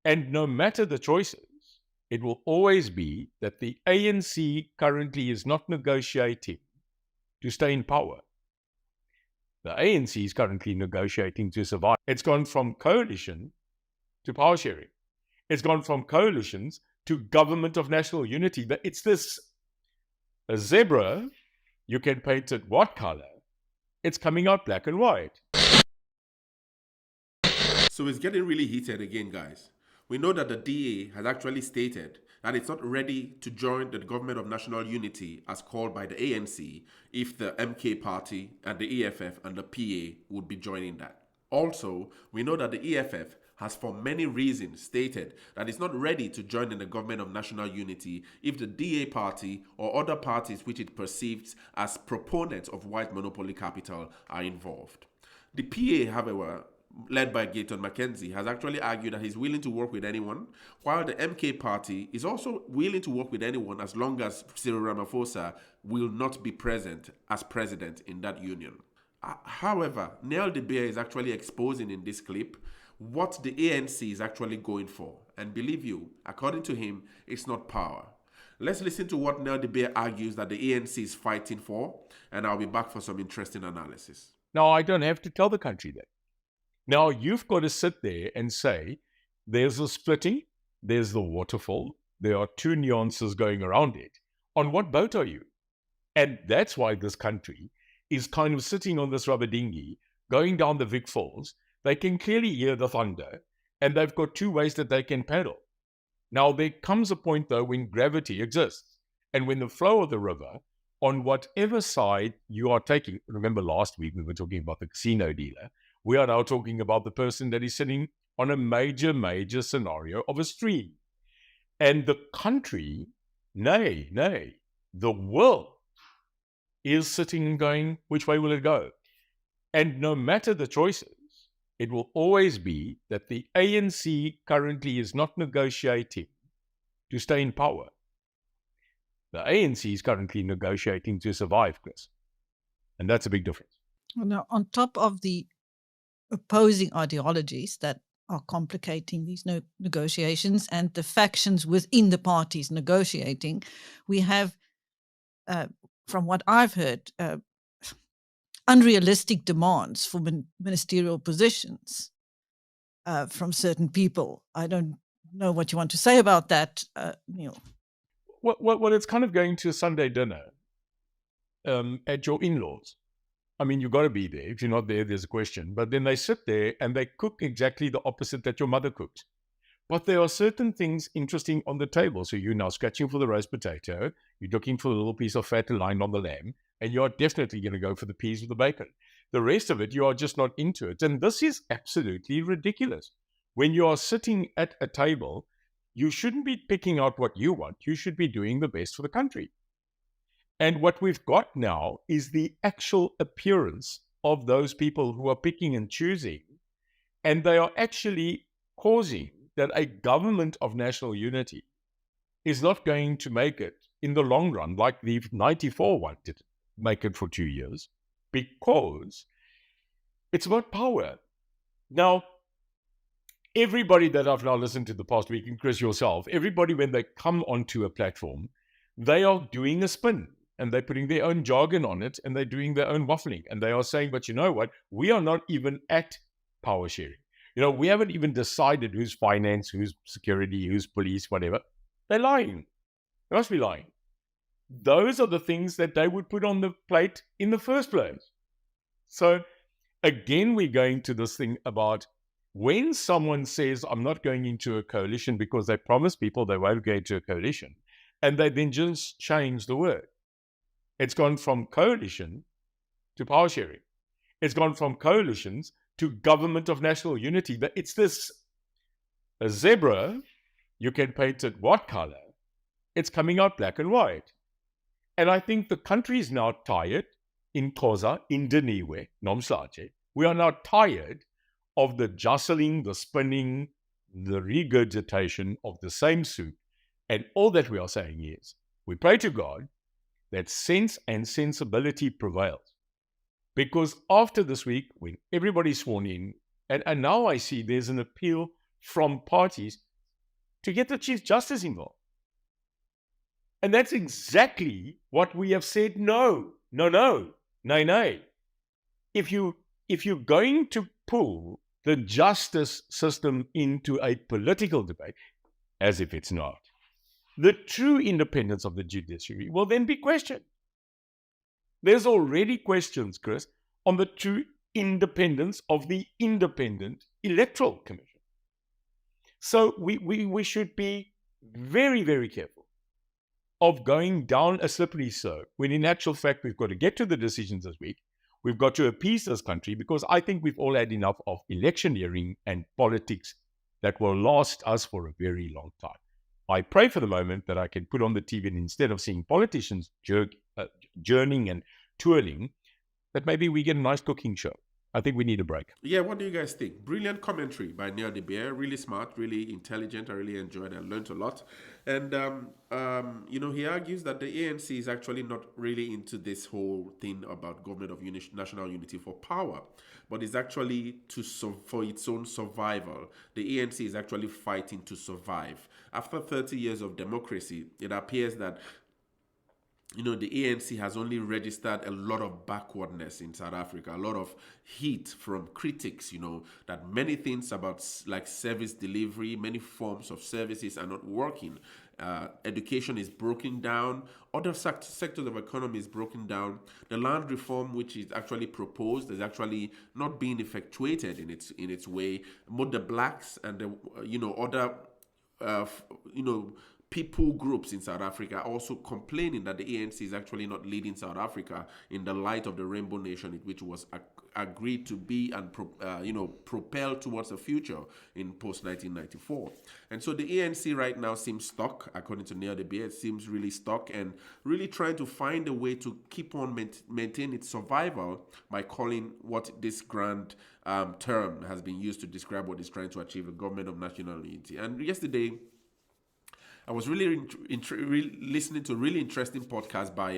And no matter the choices, it will always be that the ANC currently is not negotiating to stay in power. The ANC is currently negotiating to survive. It's gone from coalition to power sharing. It's gone from coalitions to government of national unity. It's this a zebra, you can paint it what color? It's coming out black and white. So it's getting really heated again, guys. We know that the DA has actually stated that it's not ready to join the government of national unity as called by the ANC if the MK party and the EFF and the PA would be joining that. Also, we know that the EFF has for many reasons stated that it's not ready to join in the government of national unity if the DA party or other parties which it perceives as proponents of white monopoly capital are involved. The PA, however, led by Gayton Mackenzie, has actually argued that he's willing to work with anyone, while the MK party is also willing to work with anyone as long as Cyril Ramaphosa will not be present as president in that union. However, Neil De Beer is actually exposing in this clip what the ANC is actually going for. And believe you, according to him, it's not power. Let's listen to what Neil De Beer argues that the ANC is fighting for, and I'll be back for some interesting analysis. Now, I don't have to tell the country that. Now, you've got to sit there and say, there's a splitting, there's the waterfall, there are two nuances going around it. On what boat are you? And that's why this country is kind of sitting on this rubber dinghy, going down the Vic Falls. They can clearly hear the thunder, and they've got two ways that they can paddle. Now, there comes a point, though, when gravity exists, and when the flow of the river, on whatever side you are taking, remember last week we were talking about the casino dealer, we are now talking about the person that is sitting on a major scenario of a stream. And the country, nay, the world is sitting and going, which way will it go? And no matter the choices, it will always be that the ANC currently is not negotiating to stay in power. The ANC is currently negotiating to survive, Chris. And that's a big difference. Now, on top of the opposing ideologies that are complicating these negotiations and the factions within the parties negotiating, we have, from what I've heard, unrealistic demands for ministerial positions from certain people. I don't know what you want to say about that, Neil. Well, it's kind of going to a Sunday dinner at your in-laws. I mean, you've got to be there. If you're not there, there's a question. But then they sit there and they cook exactly the opposite that your mother cooked. But there are certain things interesting on the table. So you're now scratching for the roast potato. You're looking for a little piece of fat lying on the lamb. And you're definitely going to go for the peas with the bacon. The rest of it, you are just not into it. And this is absolutely ridiculous. When you are sitting at a table, you shouldn't be picking out what you want. You should be doing the best for the country. And what we've got now is the actual appearance of those people who are picking and choosing. And they are actually causing that a government of national unity is not going to make it in the long run, like the 94 one did make it for 2 years, because it's about power. Now, everybody that I've now listened to the past week, and Chris yourself, everybody when they come onto a platform, they are doing a spin. And they're putting their own jargon on it, and they're doing their own waffling. And they are saying, but you know what? We are not even at power sharing. You know, we haven't even decided who's finance, who's security, who's police, whatever. They're lying. They must be lying. Those are the things that they would put on the plate in the first place. So, again, we're going to this thing about when someone says, I'm not going into a coalition because they promise people they won't go into a coalition, and they then just change the word. It's gone from coalition to power sharing. It's gone from coalitions to government of national unity. It's this a zebra, you can paint it what color? It's coming out black and white. And I think the country is now tired, in Xhosa, in Diniwe, Nomslache. We are now tired of the jostling, the spinning, the regurgitation of the same soup. And all that we are saying is, we pray to God that sense and sensibility prevails. Because after this week, when everybody's sworn in, and now I see there's an appeal from parties to get the Chief Justice involved. And that's exactly what we have said, no. If you're going to pull the justice system into a political debate, as if it's not, the true independence of the judiciary will then be questioned. There's already questions, Chris, on the true independence of the independent electoral commission. So we should be very, very careful of going down a slippery slope when in actual fact we've got to get to the decisions this week. We've got to appease this country, because I think we've all had enough of electioneering and politics that will last us for a very long time. I pray for the moment that I can put on the TV, and instead of seeing politicians journeying and twirling, that maybe we get a nice cooking show. I think we need a break. Yeah, what do you guys think? Brilliant commentary by Neil de Beer. Really smart, really intelligent. I really enjoyed it. I learned a lot. And, he argues that the ANC is actually not really into this whole thing about government of national unity for power, but is actually for its own survival. The ANC is actually fighting to survive. After 30 years of democracy, it appears that the ANC has only registered a lot of backwardness in South Africa, a lot of heat from critics, that many things about like service delivery, many forms of services are not working. Education is broken down. Other sectors of economy is broken down. The land reform, which is actually proposed, is actually not being effectuated in its way. Both the blacks and the other people groups in South Africa are also complaining that the ANC is actually not leading South Africa in the light of the Rainbow Nation, which was agreed to be and propelled towards the future in post-1994. And so the ANC right now seems stuck, according to Neil de Beer. It seems really stuck and really trying to find a way to keep on maintain its survival by calling what this grand term has been used to describe what it's trying to achieve, a government of national unity. And yesterday, I was really listening to a really interesting podcast by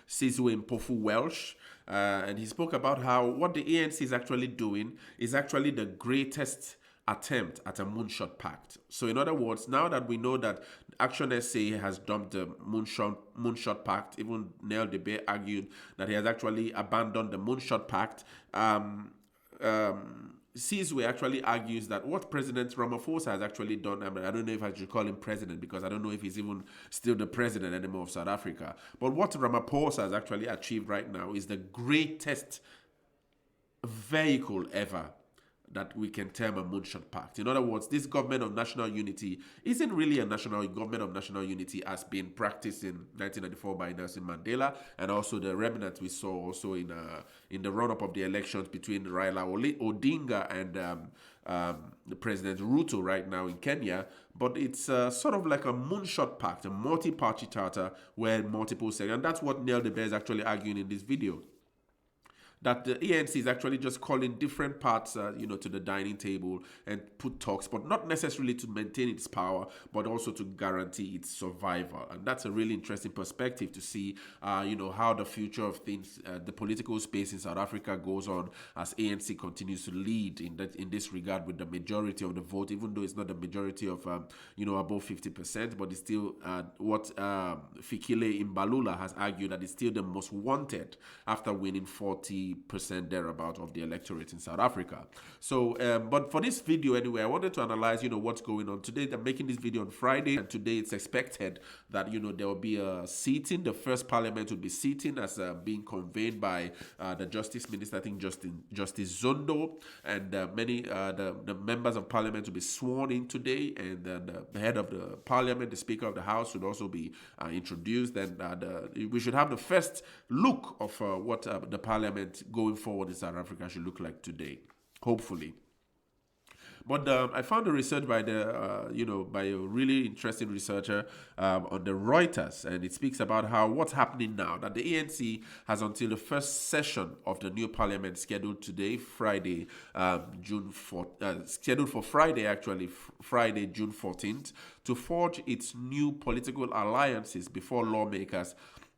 Sizwe Mpofu Welsh, and he spoke about how what the ANC is actually doing is actually the greatest attempt at a moonshot pact. So in other words, now that we know that Action SA has dumped the moonshot pact, even Neil de Beer argued that he has actually abandoned the moonshot pact. Sizwe actually argues that what President Ramaphosa has actually done, I don't know if I should call him president, because I don't know if he's even still the president anymore of South Africa, but what Ramaphosa has actually achieved right now is the greatest vehicle ever that we can term a moonshot pact. In other words, this government of national unity isn't really a government of national unity as being practiced in 1994 by Nelson Mandela, and also the remnants we saw also in the run-up of the elections between Raila Odinga and the President Ruto right now in Kenya. But it's sort of like a moonshot pact, a multi-party charter where multiple say, and that's what Neil de Beer is actually arguing in this video, that the ANC is actually just calling different parts, to the dining table and put talks, but not necessarily to maintain its power, but also to guarantee its survival. And that's a really interesting perspective to see, how the future of things, the political space in South Africa goes on as ANC continues to lead in this regard with the majority of the vote, even though it's not the majority of, above 50%, but it's still what Fikile Mbalula has argued that it's still the most wanted after winning 40% thereabout of the electorate in South Africa. So, but for this video anyway, I wanted to analyze, what's going on today. I'm making this video on Friday, and today it's expected that, there will be a seating. The first parliament will be seating as being convened by the Justice Minister, I think Justice Zondo, and many the members of parliament will be sworn in today, and then the head of the parliament, the Speaker of the House, should also be introduced. And we should have the first look of what the parliament going forward in South Africa should look like today, hopefully. But I found a research by by a really interesting researcher on the Reuters, and it speaks about how what's happening now, that the ANC has until the first session of the new parliament scheduled today, Friday, June 4th, scheduled for Friday actually, Friday, June 14th, to forge its new political alliances before lawmakers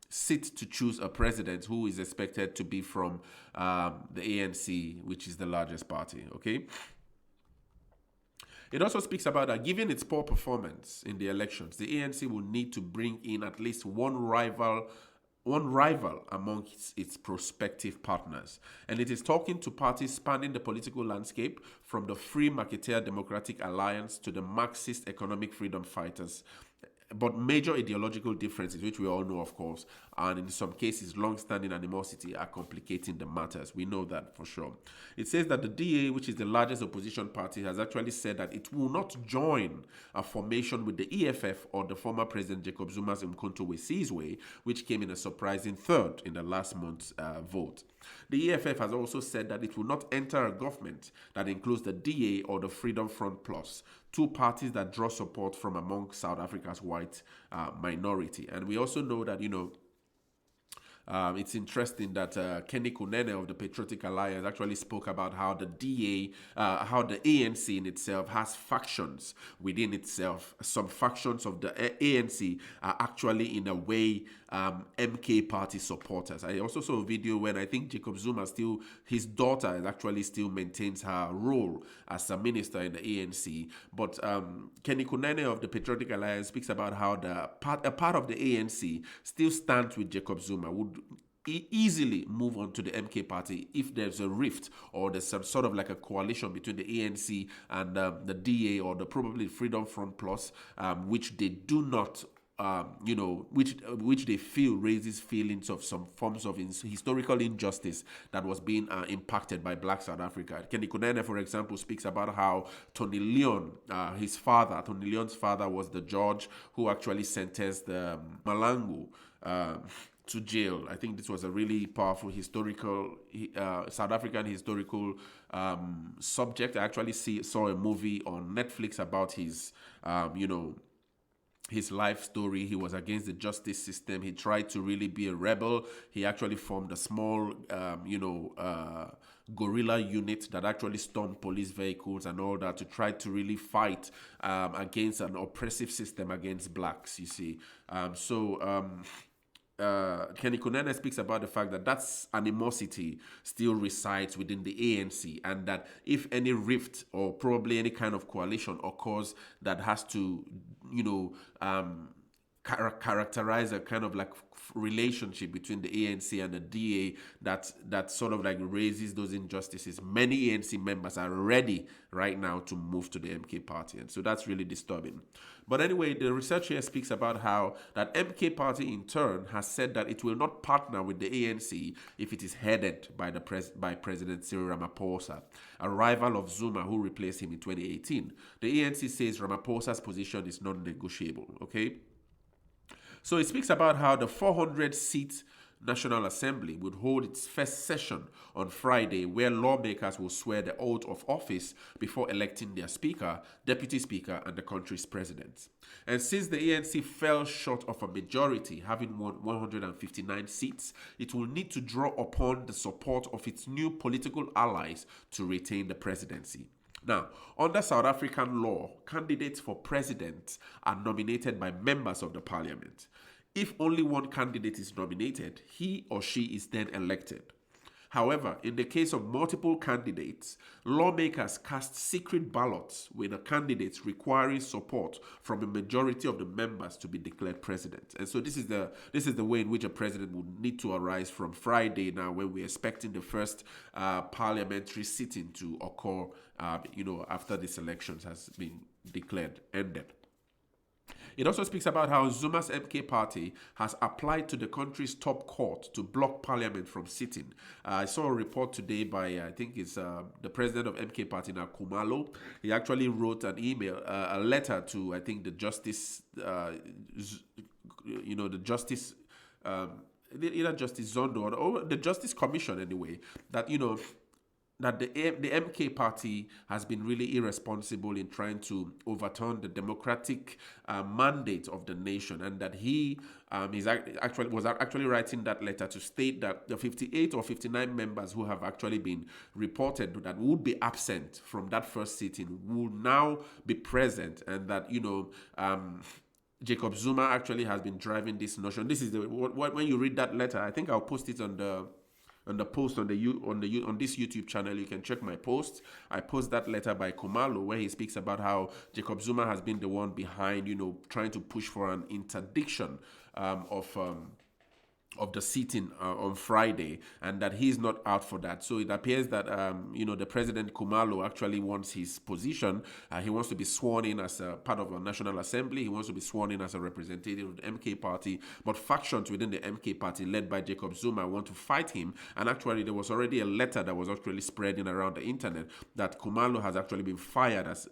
sit to choose a president who is expected to be from the ANC, which is the largest party, okay? It also speaks about that given its poor performance in the elections, the ANC will need to bring in at least one rival among its prospective partners. And it is talking to parties spanning the political landscape, from the Free Marketeer Democratic Alliance to the Marxist economic freedom fighters. But major ideological differences, which we all know, of course, and in some cases, long-standing animosity, are complicating the matters. We know that for sure. It says that the DA, which is the largest opposition party, has actually said that it will not join a formation with the EFF or the former President Jacob Zuma's Umkhonto we Sizwe, which came in a surprising third in the last month's vote. The EFF has also said that it will not enter a government that includes the DA or the Freedom Front Plus, two parties that draw support from among South Africa's white minority. And we also know that, it's interesting that Kenny Kunene of the Patriotic Alliance actually spoke about how the how the ANC in itself has factions within itself. Some factions of the ANC are actually, in a way, MK party supporters. I also saw a video when I think Jacob Zuma his daughter actually still maintains her role as a minister in the ANC. But Kenny Kunene of the Patriotic Alliance speaks about how a part of the ANC still stands with Jacob Zuma, would easily move on to the MK party if there's a rift or there's some sort of like a coalition between the ANC and the DA or the probably Freedom Front Plus, which they do not which they feel raises feelings of some forms of historical injustice that was being impacted by Black South Africa. Kenny Kunene, for example, speaks about how Tony Leon's father was the judge who actually sentenced Malangu to jail. I think this was a really powerful historical South African historical subject. I actually saw a movie on Netflix about his life story. He was against the justice system. He tried to really be a rebel. He actually formed a small, guerrilla unit that actually stormed police vehicles and all that to try to really fight against an oppressive system against blacks, you see. Kenny Kunene speaks about the fact that animosity still resides within the ANC, and that if any rift or probably any kind of coalition occurs that has to, characterize a kind of like relationship between the ANC and the DA that sort of like raises those injustices, many ANC members are ready right now to move to the MK party, and so that's really disturbing. But anyway, the research here speaks about how that MK party in turn has said that it will not partner with the ANC if it is headed by President Cyril Ramaphosa, a rival of Zuma who replaced him in 2018. The ANC says Ramaphosa's position is non-negotiable, okay? So it speaks about how the 400-seat National Assembly would hold its first session on Friday, where lawmakers will swear the oath of office before electing their Speaker, Deputy Speaker, and the country's President. And since the ANC fell short of a majority, having won 159 seats, it will need to draw upon the support of its new political allies to retain the presidency. Now, under South African law, candidates for president are nominated by members of the parliament. If only one candidate is nominated, he or she is then elected. However, in the case of multiple candidates, lawmakers cast secret ballots with the candidates requiring support from a majority of the members to be declared president. And so this is the way in which a president would need to arise from Friday now, when we're expecting the first parliamentary sitting to occur, after this election has been declared ended. It also speaks about how Zuma's MK party has applied to the country's top court to block parliament from sitting. I saw a report today by, I think it's the president of MK party now, Kumalo. He actually wrote a letter to, I think, the Justice, either Justice Zondo or the Justice Commission anyway, that the MK party has been really irresponsible in trying to overturn the democratic mandate of the nation, and that he was actually writing that letter to state that the 58 or 59 members who have actually been reported that would be absent from that first sitting will now be present, and that Jacob Zuma actually has been driving this notion. This is when you read that letter, I think I'll post it on the on the post on this YouTube channel. You can check my posts. I post that letter by Khumalo where he speaks about how Jacob Zuma has been the one behind, trying to push for an interdiction of the sitting on Friday, and that he's not out for that. So it appears that the President Khumalo actually wants his position. He wants to be sworn in as a part of a National Assembly. He wants to be sworn in as a representative of the MK party. But factions within the MK party, led by Jacob Zuma, want to fight him. And actually, there was already a letter that was actually spreading around the internet that Khumalo has actually been fired as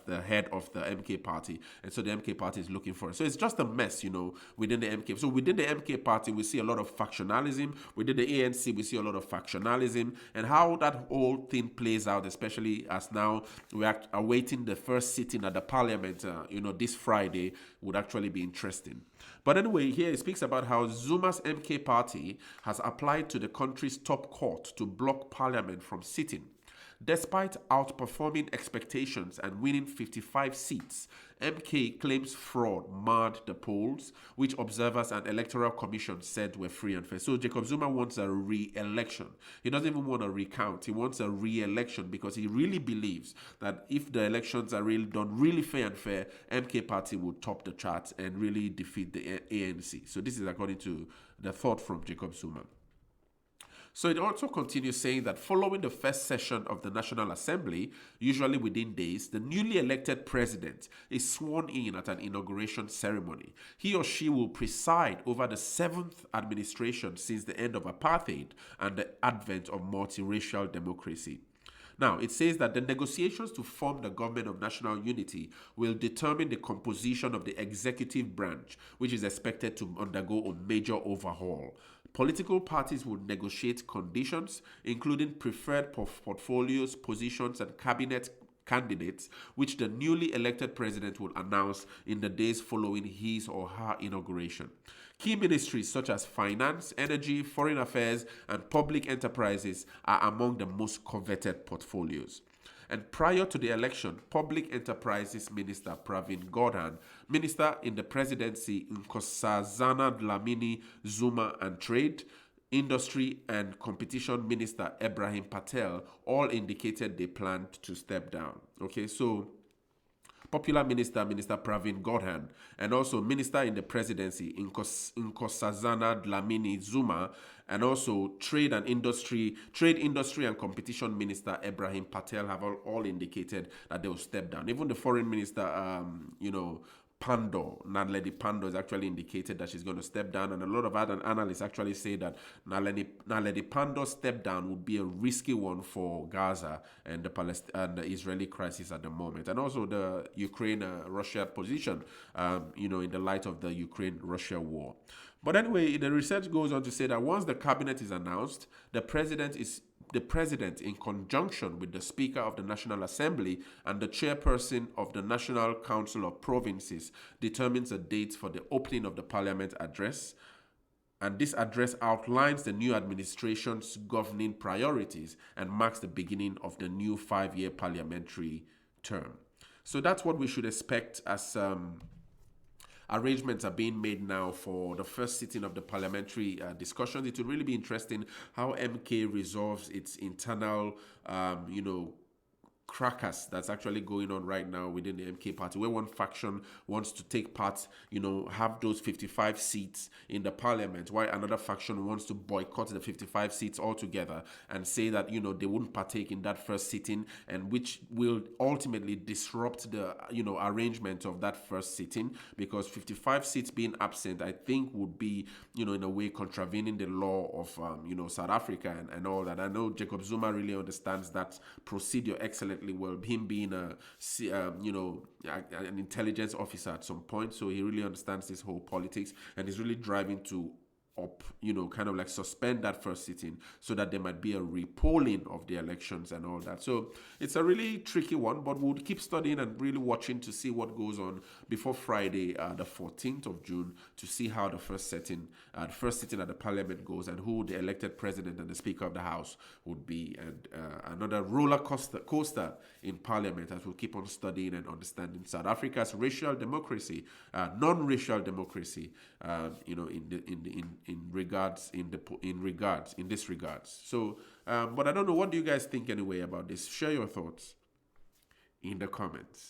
the head of the MK party. And so the MK party is looking for it. So it's just a mess, within the MK. So within the MK party, we see a lot of factionalism. Within the ANC, we see a lot of factionalism. And how that whole thing plays out, especially as now we are awaiting the first sitting at the parliament, this Friday, would actually be interesting. But anyway, here it speaks about how Zuma's MK party has applied to the country's top court to block parliament from sitting. Despite outperforming expectations and winning 55 seats, MK claims fraud marred the polls, which observers and electoral commission said were free and fair. So Jacob Zuma wants a re-election. He doesn't even want a recount. He wants a re-election because he really believes that if the elections are really done really fair and fair, MK party will top the charts and really defeat the ANC. So this is according to the thought from Jacob Zuma. So it also continues saying that following the first session of the National Assembly, usually within days, the newly elected president is sworn in at an inauguration ceremony. He or she will preside over the 7th administration since the end of apartheid and the advent of multiracial democracy. Now, it says that the negotiations to form the government of national unity will determine the composition of the executive branch, which is expected to undergo a major overhaul. Political parties will negotiate conditions, including preferred portfolios, positions, and cabinet candidates, which the newly elected president will announce in the days following his or her inauguration. Key ministries such as finance, energy, foreign affairs, and public enterprises are among the most coveted portfolios. And prior to the election, Public Enterprises Minister Pravin Gordhan, Minister in the Presidency Nkosazana Dlamini Zuma, and Trade, Industry and Competition Minister Ebrahim Patel all indicated they planned to step down. Okay, so Popular Minister Pravin Gordhan, and also Minister in the Presidency Nkosazana Dlamini Zuma, and also Trade Industry and Competition Minister Ebrahim Patel have all indicated that they will step down. Even the Foreign Minister, Pandor, Naledi Pandor, has actually indicated that she's going to step down, and a lot of other analysts actually say that Naledi Pandor's step down would be a risky one for Gaza and the Israeli crisis at the moment, and also the Ukraine-Russia position, in the light of the Ukraine-Russia war. But anyway, the research goes on to say that once the cabinet is announced, the president, in conjunction with the Speaker of the National Assembly and the Chairperson of the National Council of Provinces, determines a date for the opening of the Parliament address. And this address outlines the new administration's governing priorities and marks the beginning of the new 5-year parliamentary term. So that's what we should expect as arrangements are being made now for the first sitting of the parliamentary discussions. It will really be interesting how MK resolves its internal, fracas that's actually going on right now within the MK party, where one faction wants to take part, have those 55 seats in the parliament, while another faction wants to boycott the 55 seats altogether and say that, they wouldn't partake in that first sitting, and which will ultimately disrupt the, arrangement of that first sitting, because 55 seats being absent, I think, would be, in a way contravening the law of, South Africa and all that. I know Jacob Zuma really understands that procedure excellently well, him being an intelligence officer at some point, so he really understands this whole politics, and he's really driving to suspend that first sitting so that there might be a repolling of the elections and all that. So it's a really tricky one, but we'll keep studying and really watching to see what goes on before Friday, the 14th of June, to see how the first sitting at the parliament goes and who the elected president and the Speaker of the House would be, and another roller coaster in parliament as we'll keep on studying and understanding South Africa's racial democracy, non-racial democracy, in this regards. So, but I don't know. What do you guys think anyway about this? Share your thoughts in the comments.